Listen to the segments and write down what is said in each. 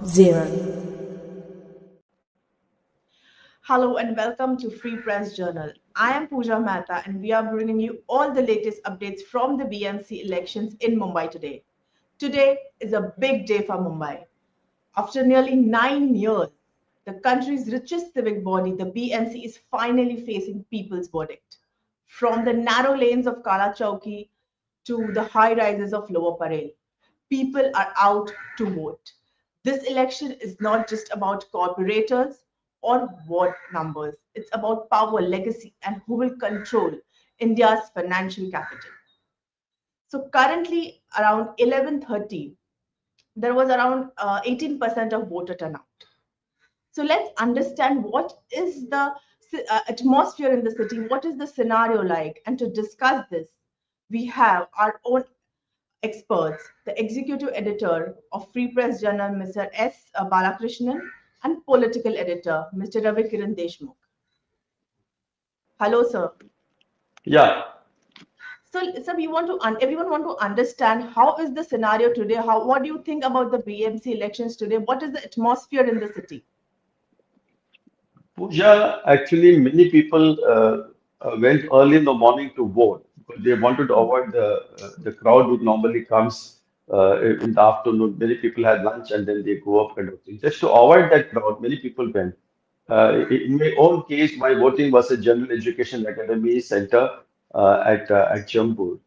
0. Hello and welcome to Free Press Journal. I am Pooja Mehta and we are bringing you all the latest updates from the BMC elections in Mumbai today. Today is a big day for Mumbai. After nearly 9 years, the country's richest civic body, the BMC, is finally facing people's verdict. From the narrow lanes of Kala Chowki to the high rises of Lower Parel, people are out to vote. This election is not just about corporators or ward numbers. It's about power, legacy, and who will control India's financial capital. So currently, around 11:30, there was around 18% of voter turnout. So let's understand what is the atmosphere in the city, what is the scenario like, and to discuss this, we have our own experts, the executive editor of Free Press Journal, Mr. S. Balakrishnan, and political editor, Mr. Ravi Kiran Deshmukh. Hello, sir. Yeah, So we want to everyone want to understand how is the scenario today? What do you think about the BMC elections today? What is the atmosphere in the city? Pooja, actually, many people went early in the morning to vote because they wanted to avoid the crowd which normally comes in the afternoon. Many people had lunch and then they go up kind of thing. Just to avoid that crowd, many people went. In my own case, my voting was a general education academy center at Jampur.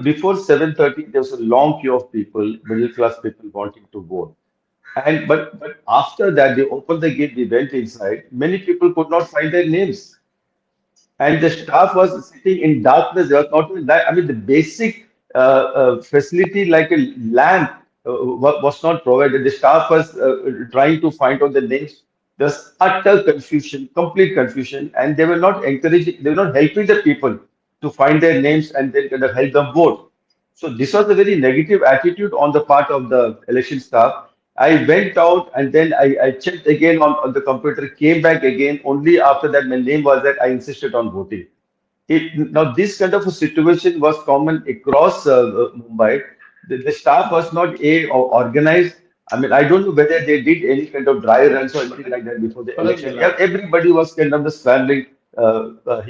Before 7:30, there was a long queue of people, middle class people wanting to vote. And but after that, they opened the gate, we went inside. Many people could not find their names. And the staff was sitting in darkness. There was not even that. I mean, the basic facility like a lamp was not provided. The staff was trying to find out the names. There's utter confusion, complete confusion, and they were not encouraging, they were not helping the people to find their names and then kind of help them vote. So this was a very negative attitude on the part of the election staff. I went out and then I checked again on the computer, came back again. Only after that, my name was that I insisted on voting. Now, this kind of a situation was common across Mumbai. The staff was not organized. I mean, I don't know whether they did any kind of dry runs or anything like that before the election. Everybody was kind of the scrambling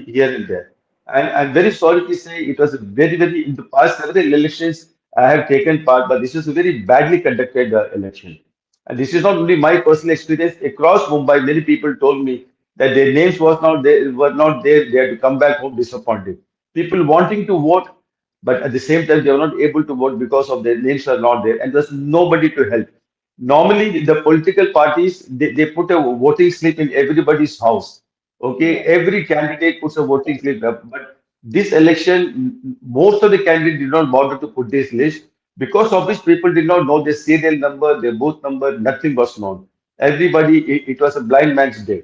here and there. And I'm very sorry to say it was a very, in the past several elections I have taken part, but this was a very badly conducted election. And this is not only my personal experience. Across Mumbai, many people told me that their names were not there. They had to come back home disappointed. People wanting to vote, but at the same time, they were not able to vote because of their names are not there, and there's nobody to help. Normally, the political parties they put a voting slip in everybody's house. Okay, Yes. every candidate puts a voting slip up, but this election, most of the candidates did not bother to put this list because of which people did not know their serial number, their booth number, nothing was known. Everybody, it was a blind man's day.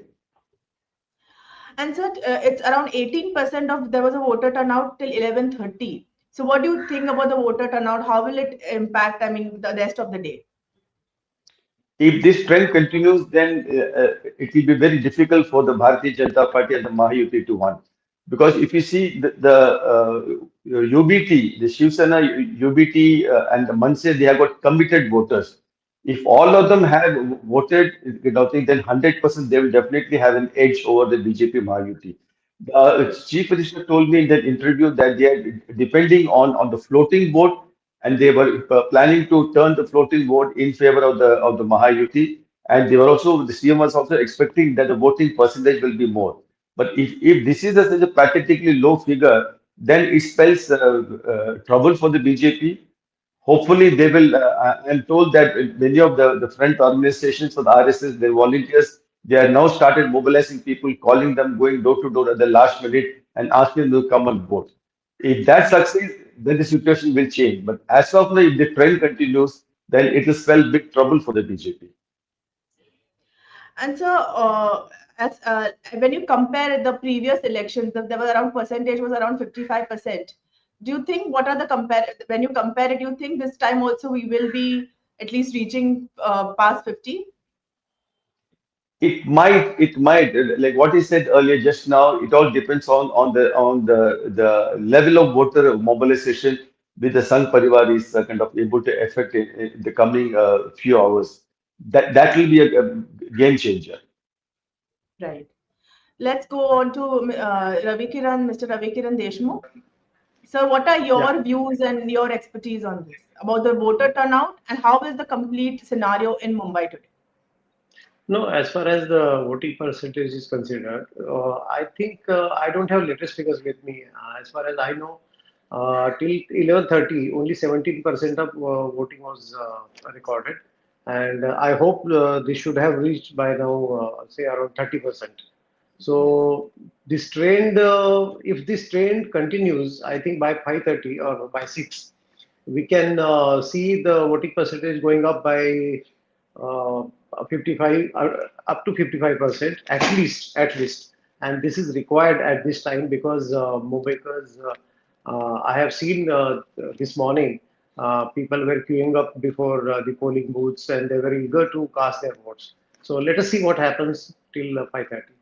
And so it's around 18% of there was a voter turnout till 11:30. So what do you think about the voter turnout? How will it impact, I mean, the rest of the day? If this trend continues, then it will be very difficult for the Bharatiya Janata Party and the Mahayuti to win. Because if you see the UBT, the Shiv Sena UBT and the Manse, they have got committed voters. If all of them have voted, then 100% they will definitely have an edge over the BJP Mahayuti. The chief minister told me in that interview that they are depending on the floating vote and they were planning to turn the floating vote in favor of the Mahayuti, and they were also the CM was also expecting that the voting percentage will be more. But if this is such a pathetically low figure, then it spells trouble for the BJP. Hopefully, they will. I'm told that many of the front organizations for the RSS, their volunteers, they are now started mobilizing people, calling them, going door to door at the last minute, and asking them to come and vote. If that succeeds, then the situation will change. But as of now, if the trend continues, then it will spell big trouble for the BJP. And so, when you compare the previous elections, there was around percentage was around 55%. Do you think what are the compare when you compare it? Do you think this time also we will be at least reaching past 50? It might, like what he said earlier just now. It all depends on the level of voter mobilization with the Sangh Parivar is kind of able to affect in the coming few hours. That will be a game changer. Right. Let's go on to Mr. Ravi Kiran Deshmukh. Sir, what are Yeah. your views and your expertise on this about the voter turnout and how is the complete scenario in Mumbai today? No, as far as the voting percentage is considered, I think I don't have latest figures with me. As far as I know, till 11:30, only 17% of voting was recorded, and I hope this should have reached by now, say around 30%. So this trend, if this trend continues, I think by 5:30 or by 6, we can see the voting percentage going up by 55 up to 55% at least, and this is required at this time because Mumbai's I have seen this morning people were queuing up before the polling booths and they were eager to cast their votes. So let us see what happens till 5:30.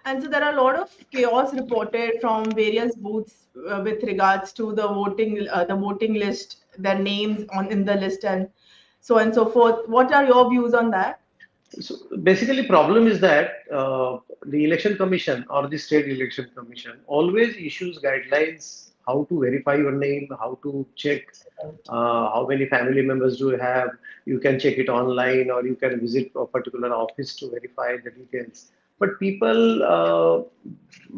And so there are a lot of chaos reported from various booths with regards to the voting list, their names on in the list, and so on and so forth. What are your views on that? So basically, problem is that the election commission or the state election commission always issues guidelines how to verify your name, how to check how many family members do you have. You can check it online or you can visit a particular office to verify the details. But people,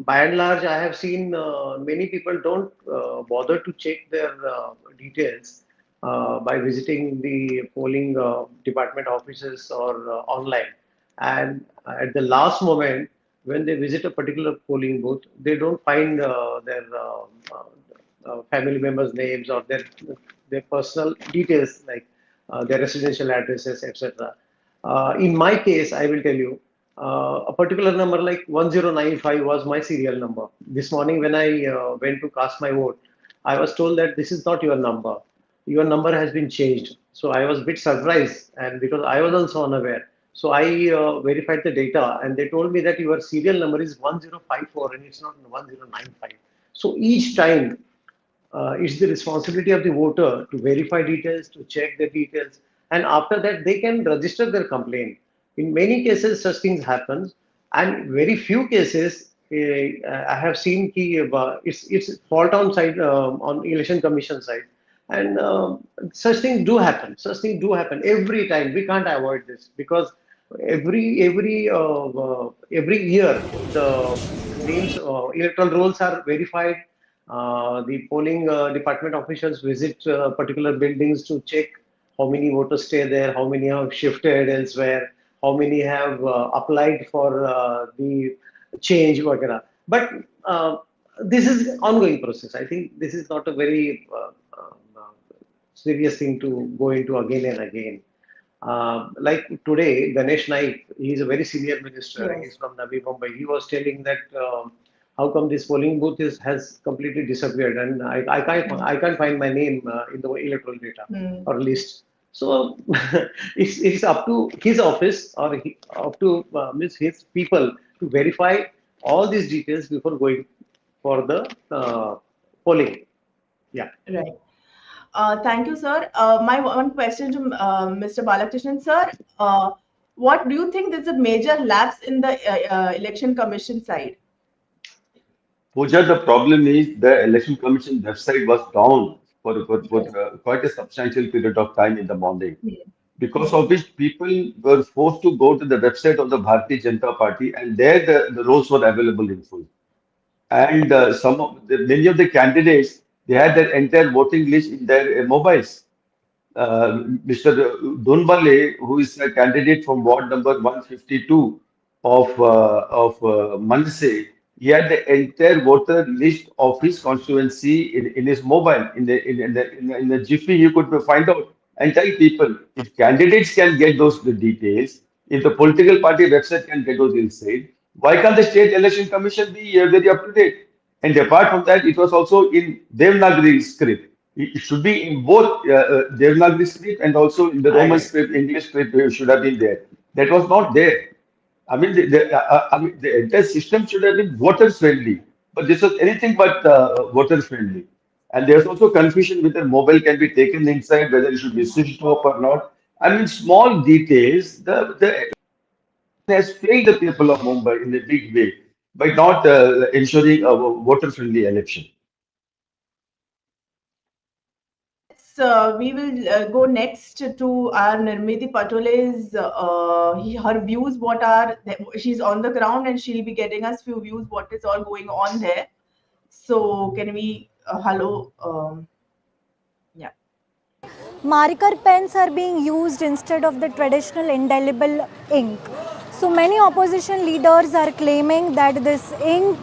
by and large, I have seen many people don't bother to check their details by visiting the polling department offices or online. And at the last moment, when they visit a particular polling booth, they don't find their family members' names or their personal details like their residential addresses, etc. In my case, I will tell you, a particular number like 1095 was my serial number. This morning, when I went to cast my vote, I was told that this is not your number. Your number has been changed. So I was a bit surprised, and because I was also unaware. So I verified the data, and they told me that your serial number is 1054 and it's not 1095. So each time it's the responsibility of the voter to verify details, to check the details, and after that they can register their complaint. In many cases, such things happen, and very few cases I have seen it's fault on side on election commission side, and such things do happen. Such things do happen every time. We can't avoid this because every year the names electoral rolls are verified. The polling department officials visit particular buildings to check how many voters stay there, how many have shifted elsewhere, how many have applied for the change, etc. But this is ongoing process. I think this is not a very serious thing to go into again and again. Like today, Ganesh Naik, he is a very senior minister. Yes. He's from Navi Mumbai. He was telling that how come this polling booth has completely disappeared, and I can't find my name in the electoral data Hmm. or list. So it's up to his office or up to means his people to verify all these details before going for the polling. Yeah. Right. Thank you, sir. My one question to Mr. Balakrishnan, sir. What do you think there's a major lapse in the election commission side? Pooja, the problem is the election commission website was down for Yes. quite a substantial period of time in the morning, Hmm. because of which people were forced to go to the website of the Bharatiya Janata Party, and there the roles were available in full. And many of the candidates, they had their entire voting list in their mobiles. Mr. Dunbale, who is a candidate from ward number 152 of Manse, he had the entire voter list of his constituency in his mobile. In the Jiffy, you could find out and tell people if candidates can get those the details, if the political party website can get those inside, why can't the state election commission be very up to date? And apart from that, it was also in Devanagari script. It should be in both Devanagari script and also in the I Roman agree. script, English script should have been there. That was not there. I mean, the entire system should have been voter friendly, but this was anything but voter friendly. And there's also confusion whether mobile can be taken inside, whether it should be switched off or not. I mean, small details. The has failed the people of Mumbai in a big way by not ensuring a voter-friendly election. We will go next to our Nirmiti Patole's her views. She's on the ground and she'll be getting us few views. What is all going on there? So can we hello? Yeah. Marker pens are being used instead of the traditional indelible ink. So many opposition leaders are claiming that this ink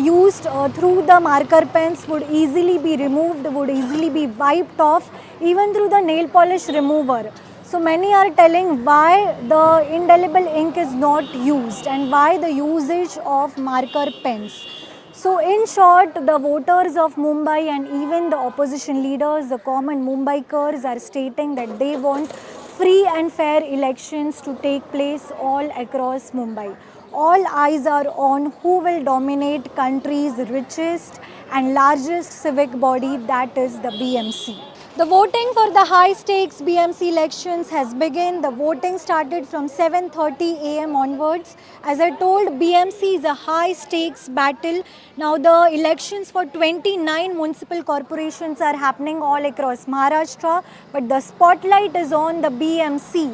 used through the marker pens would easily be removed, would easily be wiped off, even through the nail polish remover. So many are telling why the indelible ink is not used and why the usage of marker pens. So in short, the voters of Mumbai and even the opposition leaders, the common Mumbaikars are stating that they want free and fair elections to take place all across Mumbai. All eyes are on who will dominate country's richest and largest civic body, that is the BMC. The voting for the high stakes BMC elections has begun. The voting started from 7:30 a.m. onwards. As I told, BMC is a high stakes battle. Now the elections for 29 municipal corporations are happening all across Maharashtra, but the spotlight is on the BMC.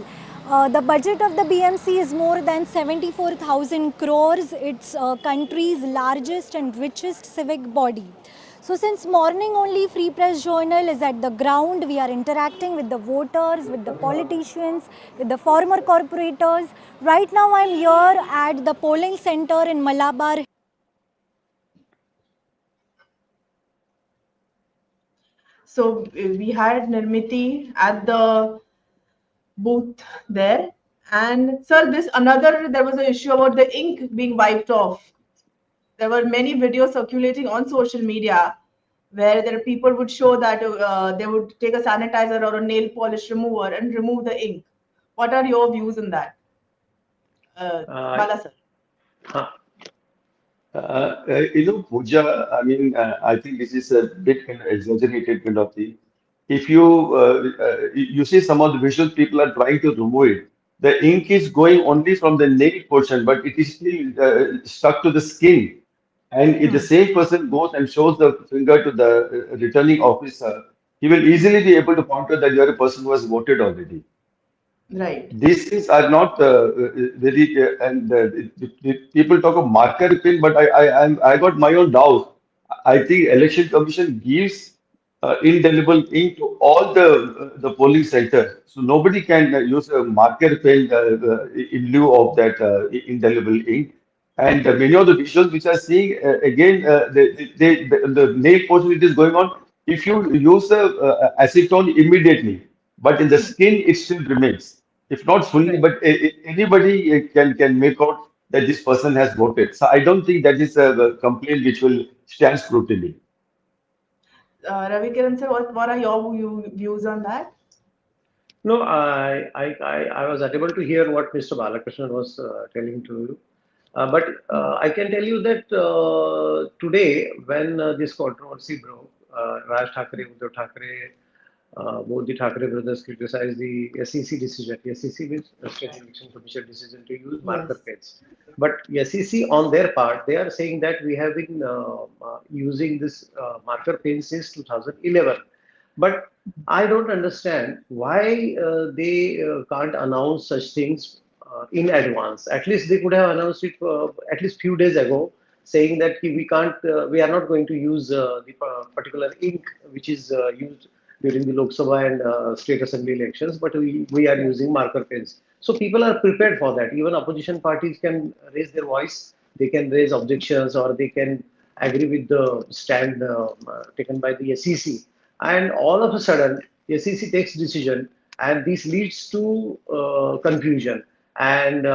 The budget of the BMC is more than 74,000 crores. It's country's largest and richest civic body. So since morning only, Free Press Journal is at the ground. We are interacting with the voters, with the politicians, with the former corporators. Right now I'm here at the polling center in Malabar. So we had Nirmiti at the booth there. And sir, there was an issue about the ink being wiped off. There were many videos circulating on social media where there people would show that they would take a sanitizer or a nail polish remover and remove the ink. What are your views on that, Uh, Bala sir? huh. Puja, I mean, I think this is a bit kind of exaggerated kind of thing. If you you see some of the visual people are trying to remove it, the ink is going only from the nail portion, but it is still stuck to the skin. And if the Hmm. same person goes and shows the finger to the returning officer, he will easily be able to point out that you are a person who has voted already. Right. These things are not very, and people talk of marker pin, but I got my own doubt. I think Election Commission gives indelible ink to all the polling center, so nobody can use a marker pen in lieu of that indelible ink. And many of the visuals which are seeing again, the nail portion it is going on. If you use the acetone immediately, but in the skin it still remains. If not fully, Right. but anybody can make out that this person has voted. So I don't think that is a complaint which will stand scrutiny. Ravi Kiran sir, what are your views on that? No, I was unable to hear what Mr. Balakrishnan was telling to you. But I can tell you that today, when this controversy broke, Raj Thackeray, Uddhav Thackeray, both the Thackeray brothers criticized the SEC decision. SEC means State Election Commission decision to use marker Yes. pens. But SEC, on their part, they are saying that we have been using this marker pen since 2011. But I don't understand why they can't announce such things in advance. At least they could have announced it at least few days ago, saying that we can't, we are not going to use the particular ink which is used during the Lok Sabha and state assembly elections, but we are using marker pens. So people are prepared for that. Even opposition parties can raise their voice, they can raise objections, or they can agree with the stand taken by the SEC. And all of a sudden, SEC takes decision, and this leads to confusion. And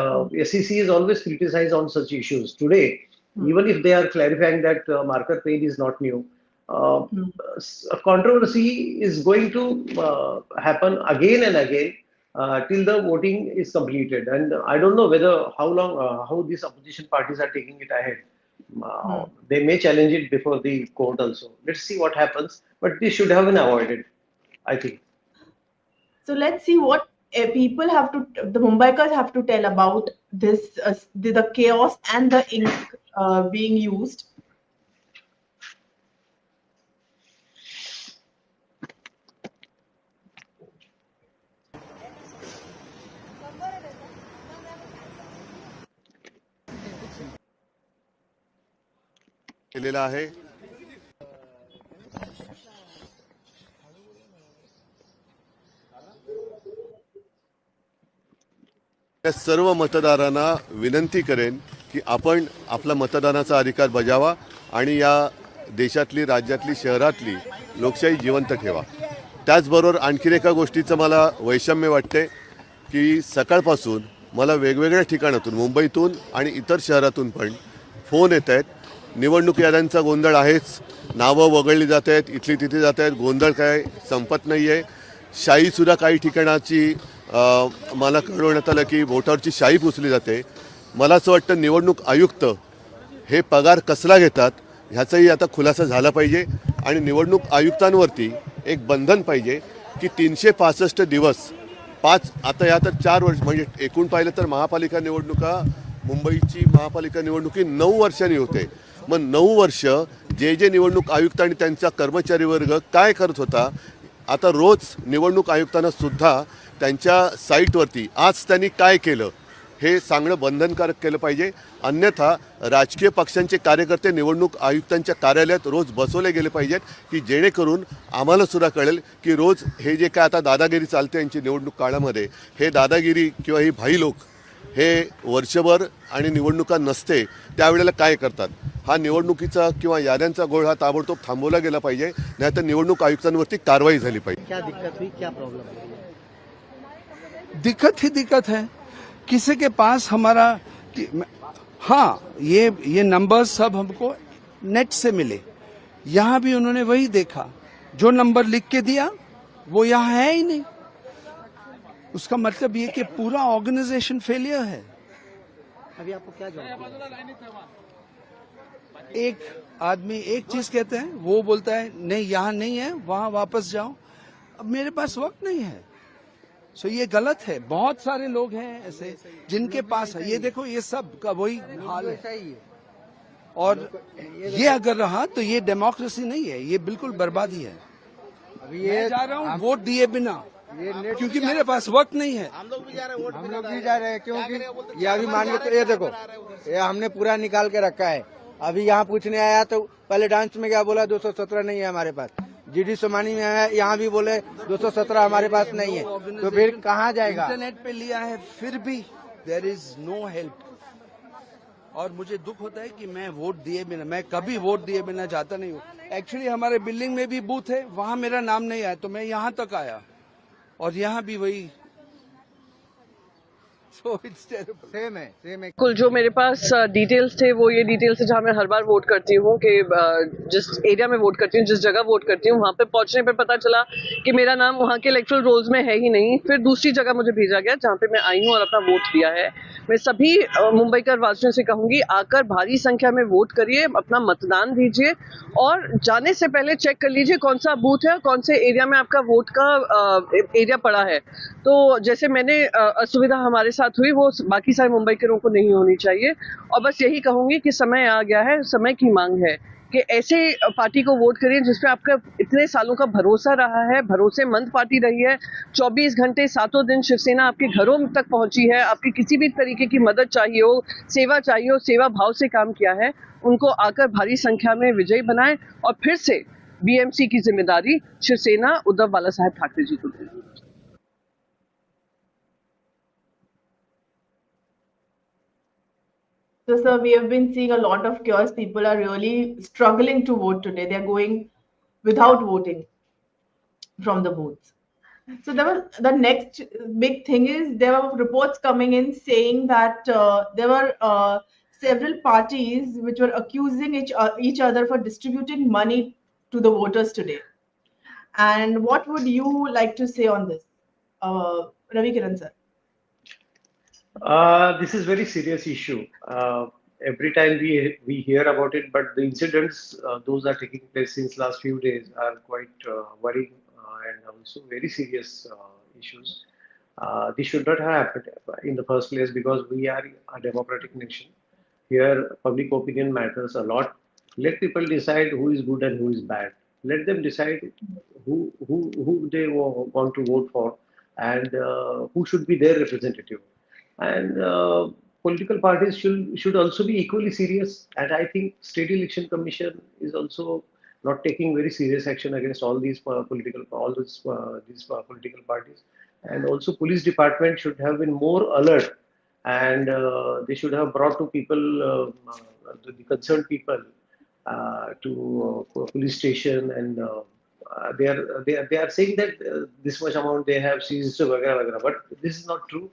SEC is always criticized on such issues. Today, Hmm. even if they are clarifying that marker pain is not new, uh, Hmm. a controversy is going to happen again and again till the voting is completed. And I don't know whether how these opposition parties are taking it ahead. Hmm. They may challenge it before the court also. Let's see what happens. But this should have been avoided, I think. So let's see what people have to, the Mumbaikars have to tell about this, the chaos and the ink being used. केलेला आहे. त्या सर्व मतदारांना विनंती करेन की आपण आपला मतदानाचा अधिकार बजावा आणि या देशातली, राज्यातली, शहरातली लोकशाही जिवंत ठेवा. त्याचबरोबर आणखीन एका गोष्टीचं मला वैषम्य वाटते की सकाळपासून मला वेगवेगळ्या ठिकाणातून, मुंबईतून आणि इतर शहरातून पण फोन येत आहेत. निवडणूक याद्यांचा गोंधळ आहेच, नावं वगळली जात आहेत, इथली तिथे जात आहेत, गोंधळ काय संपत नाही आहे. शाईसुद्धा काही ठिकाणाची मला कळवण्यात आलं की वोटावरची शाई पुसली जाते. मला असं वाटतं निवडणूक आयुक्त हे पगार कसला घेतात ह्याचाही आता खुलासा झाला पाहिजे आणि निवडणूक आयुक्तांवरती एक बंधन पाहिजे की 365 दिवस आता या तर 4 वर्ष, म्हणजे एकूण पाहिलं तर महापालिका निवडणुका, मुंबईची महापालिका निवडणुकी 9 वर्षांनी होते. मग 9 वर्ष जे निवडणूक आयुक्त आणि त्यांचा कर्मचारी वर्ग काय करत होता, आता रोज निवडणूक आयुक्तांना सुद्धा त्यांच्या साईटवरती आज त्यांनी काय केलं हे सांगणं बंधनकारक केलं पाहिजे. अन्यथा राजकीय पक्षांचे कार्यकर्ते निवडणूक आयुक्तांच्या कार्यालयात रोज बसवले गेले पाहिजेत की जेणेकरून आम्हाला सुद्धा कळेल की रोज हे जे काय आता दादागिरी चालते यांची निवडणूक काळामध्ये, हे दादागिरी किंवा ही भाई लोक हे वर्षभर आणि निवडणुका नसते त्यावेळेला काय करतात. हा निवडणुकीचा किंवा याद्यांचा गोळ हा ताबडतोब थांबवला गेला पाहिजे, नाहीतर निवडणूक आयुक्तांवरती कारवाई झाली पाहिजे. क्या दिक्कत हुई, क्या प्रॉब्लम हुई? दिक्कत ही दिक्कत है. किसी के पास हमारा हाँ, ये नंबर्स सब हमको नेट से मिले. यहाँ भी उन्होंने वही देखा, जो नंबर लिख के दिया वो यहाँ है ही नहीं. उसका मतलब ये कि पूरा ऑर्गेनाइजेशन फेलियर है. अभी आपको क्या जवाब? एक आदमी एक चीज कहते हैं, वो बोलता है नहीं यहाँ नहीं है, वहां वापस जाओ. अब मेरे पास वक्त नहीं है. सो ये गलत है. बहुत सारे लोग हैं ऐसे जिनके पास है. ये देखो, ये सब का वही हाल है. और ये अगर रहा तो ये डेमोक्रेसी नहीं है, ये बिल्कुल बर्बादी है. अभी मैं ये जा रहा हूँ वोट दिए बिना, क्योंकि मेरे पास वक्त नहीं है. हम लोग भी जा रहे हैं क्योंकि ये अभी मान लो, ये देखो, ये हमने पूरा निकाल के रखा है. अभी यहाँ पूछने आया तो पहले डांस में क्या बोला, 217 नहीं है हमारे पास. जीडी सोमानी में आया, यहाँ भी बोले 217 हमारे पास नहीं है. तो फिर कहाँ जाएगा? इंटरनेट पे लिया है, फिर भी देयर इज नो हेल्प. और मुझे दुख होता है कि मैं वोट दिए बिना, मैं कभी वोट दिए बिना जाता नहीं हूँ. एक्चुअली हमारे बिल्डिंग में भी बूथ है, वहां मेरा नाम नहीं आया तो मैं यहाँ तक आया, और यहाँ भी वही. So it's terrible. सेम है. कुल जो मेरे पास डिटेल्स थे वो ये डिटेल्स है जहाँ मैं हर बार वोट करती हूँ कि जिस एरिया में वोट करती हूँ, जिस जगह वोट करती हूँ, वहाँ पे पहुँचने पे पता चला कि मेरा नाम वहाँ के इलेक्टोरल रोल्स में है ही नहीं. फिर दूसरी जगह मुझे भेजा गया जहाँ पे मैं आई हूँ और अपना वोट दिया है. मैं सभी मुंबईकर वासियों से कहूँगी, आकर भारी संख्या में वोट करिए, अपना मतदान दीजिए और जाने से पहले चेक कर लीजिए कौन सा बूथ है और कौन से एरिया में आपका वोट का एरिया पड़ा है. तो जैसे मैंने असुविधा हमारे साथ हुई वो बाकी सारे मुंबईकरों को नहीं होनी चाहिए. और बस यही कहूंगी कि समय आ गया है, समय की मांग है कि ऐसे पार्टी को वोट करिए जिसपे आपका इतने सालों का भरोसा रहा है, भरोसेमंद पार्टी रही है. 24 घंटे 7 दिन शिवसेना आपके घरों तक पहुंची है. आपकी किसी भी तरीके की मदद चाहिए हो, सेवा चाहिए हो, सेवा भाव से काम किया है. उनको आकर भारी संख्या में विजयी बनाएं और फिर से बीएमसी की जिम्मेदारी शिवसेना उद्धव बाला साहेब ठाकरे जी को दें. So, sir, we have been seeing a lot of chaos. People are really struggling to vote today. They are going without voting from the booths. So, the next big thing is there were reports coming in saying that there were several parties which were accusing each other for distributing money to the voters today. And what would you like to say on this, Ravi Kiran sir? This is very serious issue. Every time we hear about it, but the incidents those are taking place since last few days are quite worrying and also very serious issues. This should not have happened in the first place because we are a democratic nation. Here, public opinion matters a lot. Let people decide who is good and who is bad. Let them decide who they want to vote for and who should be their representative. And political parties should also be equally serious. And I think State Election Commission is also not taking very serious action against all these political parties. And also, police department should have been more alert, and they should have brought to people, the concerned people, to police station, and they are saying that this much amount they have seized, वगैरह वगैरह, but this is not true.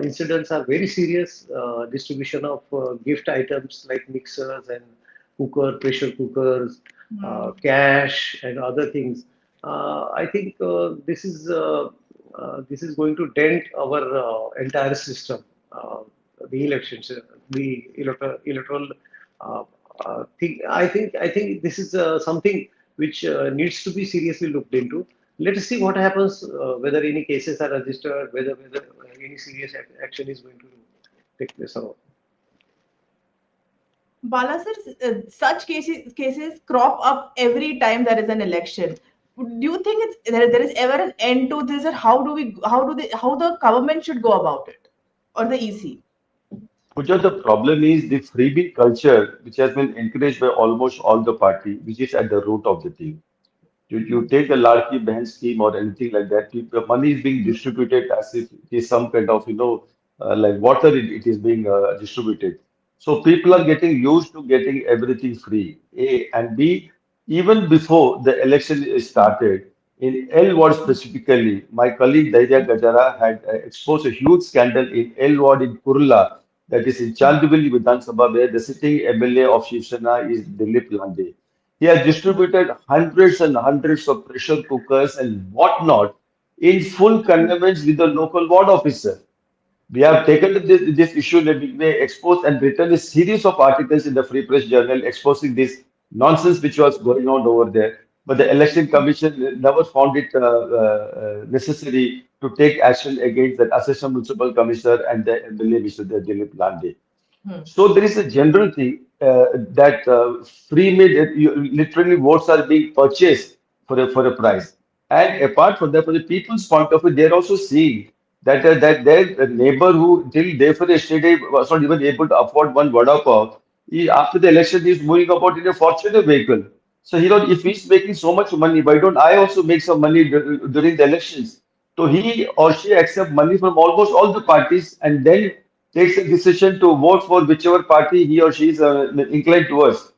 Incidents are very serious. Distribution of gift items like mixers and pressure cookers, cash, and other things. I think this is going to dent our entire system. The elections, the electoral thing. I think this is something which needs to be seriously looked into. Let us see what happens. Whether any cases are registered, whether any serious action is going to take place or not. Bala sir, such cases crop up every time there is an election. Do you think there is ever an end to this, or how the government should go about it, or the EC? Pooja, the problem is the freebie culture, which has been encouraged by almost all the party, which is at the root of the thing. You take the Ladki Behan scheme or anything like that, the money is being distributed as if it is some kind of, like water, it is being distributed. So people are getting used to getting everything free. A and B, even before the election is started, in L ward specifically, my colleague Dairya Gajara had exposed a huge scandal in L ward in Kurla, that is in Chandivali Vidhan Sabha, where the sitting MLA of Shiv Sena is Dilip Lande. He has distributed hundreds and hundreds of pressure cookers and whatnot in full connivance with the local ward officer. We have taken this issue that we may expose and written a series of articles in the Free Press Journal exposing this nonsense which was going on over there. But the Election Commission never found it necessary to take action against that Assistant Municipal Commissioner and the MLA, Mr. Dilip Lande. So there is a general thing that free made literally votes are being purchased for a price. And apart from that, from the people's point of view, they are also seeing that their neighbor who till day for yesterday was not even able to afford one vada pav, after the election he is moving about in a Fortuner vehicle. So if he's making so much money, why don't I also make some money during the elections? So he or she accept money from almost all the parties and then takes a decision to vote for whichever party he or she is inclined towards.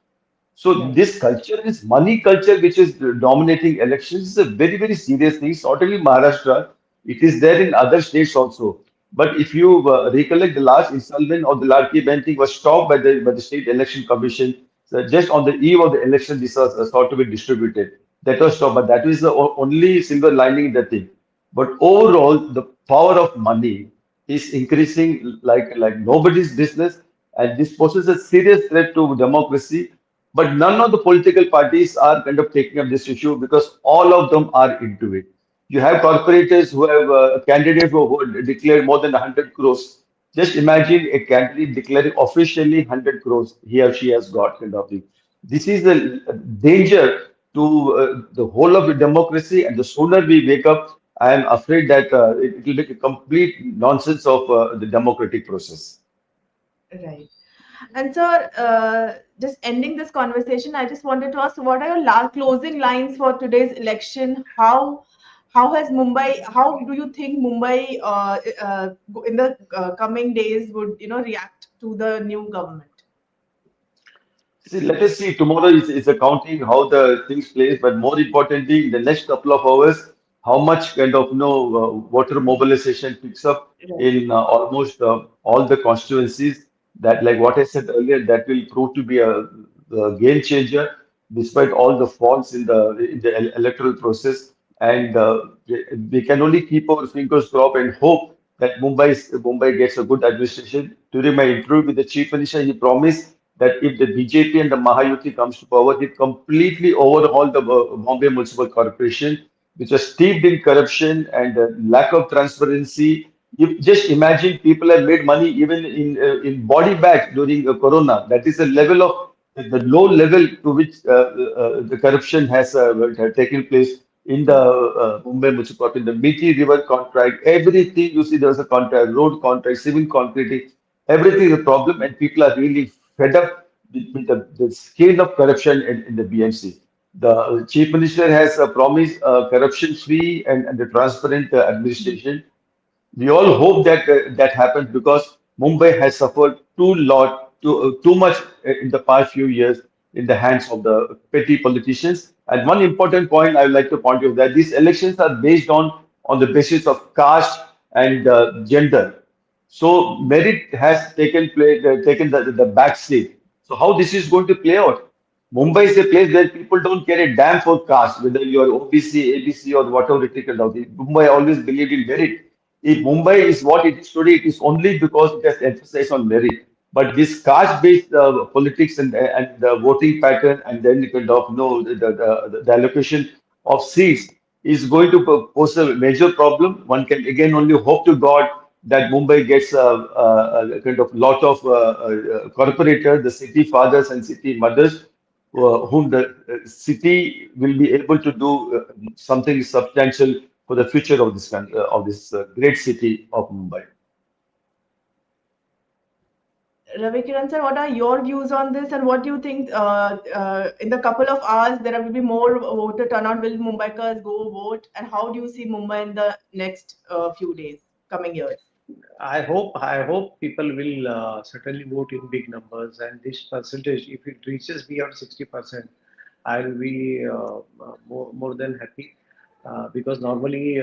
So this culture, this money culture, which is dominating elections, is a very, very serious thing. It's not only Maharashtra; it is there in other states also. But if you recollect, the last installment of the Ladki Behan thing was stopped by the State Election Commission. So just on the eve of the election, this was thought to be distributed. That was stopped, but that was the only silver lining in the thing. But overall, the power of money is increasing like nobody's business, and this poses a serious threat to democracy. But none of the political parties are kind of taking up this issue because all of them are into it. You have corporators who have a candidate who declared more than 100 crores. Just imagine a candidate declaring officially 100 crores he or she has got kind of thing. This is the danger to the whole of the democracy, and the sooner we wake up, I am afraid that it will make a complete nonsense of the democratic process. Right. And sir, just ending this conversation, I just wanted to ask, what are your closing lines for today's election? How has Mumbai? How do you think Mumbai in the coming days would react to the new government? See, let us see. Tomorrow is accounting how the things plays, but more importantly, in the next couple of hours, how much kind of water mobilization picks up Right. in almost all the constituencies. That, like what I said earlier, that will prove to be a game changer, despite all the faults in the electoral process. And we can only keep our fingers crossed and hope that Mumbai gets a good administration. During my interview with the chief minister, he promised that if the BJP and the Mahayuti comes to power, it completely overhaul the Bombay Municipal Corporation. which are steeped in corruption and lack of transparency. You just imagine people have made money even in body bags during Corona. That is the level of the low level to which the corruption has taken place in the Mumbai Municipal Corporation, the Miti River contract, everything you see there was a contract, road contract, civil concreting, everything is a problem, and people are really fed up with the scale of corruption in the BMC. The Chief Minister has promised corruption-free and the transparent administration. We all hope that that happens because Mumbai has suffered too much in the past few years in the hands of the petty politicians. And one important point I would like to point out that these elections are based on the basis of caste and gender. So merit has taken the back seat. So how this is going to play out? Mumbai is a place where people don't care a damn for caste, whether you are OBC, ABC, or whatever it is. Mumbai always believed in merit. If Mumbai is what it is today, it is only because it has emphasized on merit. But this caste-based politics and the voting pattern and then the kind of the allocation of seats is going to pose a major problem. One can again only hope to God that Mumbai gets a kind of lot of corporators, the city fathers and city mothers, whom the city will be able to do something substantial for the future of this great city of Mumbai. Ravi Kiran sir, what are your views on this, and what do you think? In the couple of hours, there will be more voter turnout. Will Mumbaikars go vote, and how do you see Mumbai in the next few days, coming years? I hope people will certainly vote in big numbers, and this percentage, if it reaches beyond 60%, I will be more than happy because normally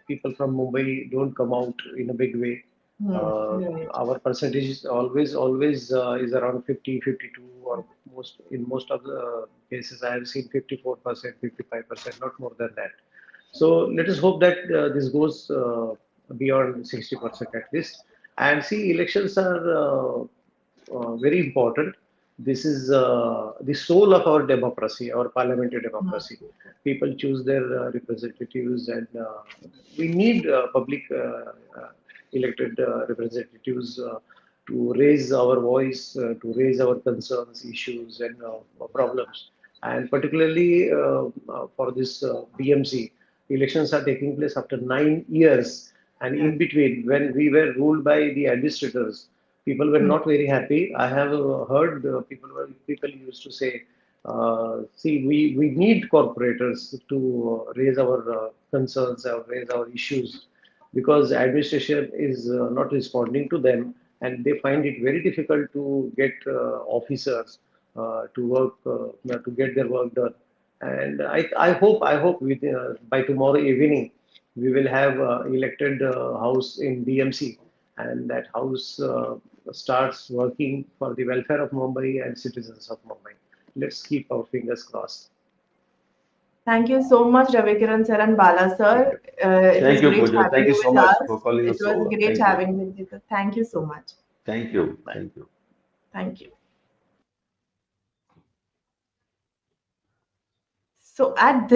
people from Mumbai don't come out in a big way. Right. Our percentage is always is around 50, 52, or in most of the cases I have seen 54%, 55%, not more than that. So let us hope that this goes beyond 60% at least. And see, elections are very important. This is the soul of our democracy, our parliamentary democracy. People choose their representatives, and we need public elected representatives to raise our voice, to raise our concerns, issues, and problems. And particularly for this BMC, elections are taking place after 9 years, and in between, when we were ruled by the administrators, people were not very happy. I have heard people used to say, "See, we need corporators to raise our concerns or raise our issues, because administration is not responding to them, and they find it very difficult to get officers to work to get their work done." And I hope by tomorrow evening we will have elected house in BMC, and that house starts working for the welfare of Mumbai and citizens of Mumbai. Let's keep our fingers crossed. Thank you so much, Ravi Kiran sir and Bala Thank you. sir. It was Thank you, great Pooja. having Thank you you so with much us. for calling It us was over. great Thank you. having with you. Thank you so much. Thank you. Bye. Thank you. Thank you. So at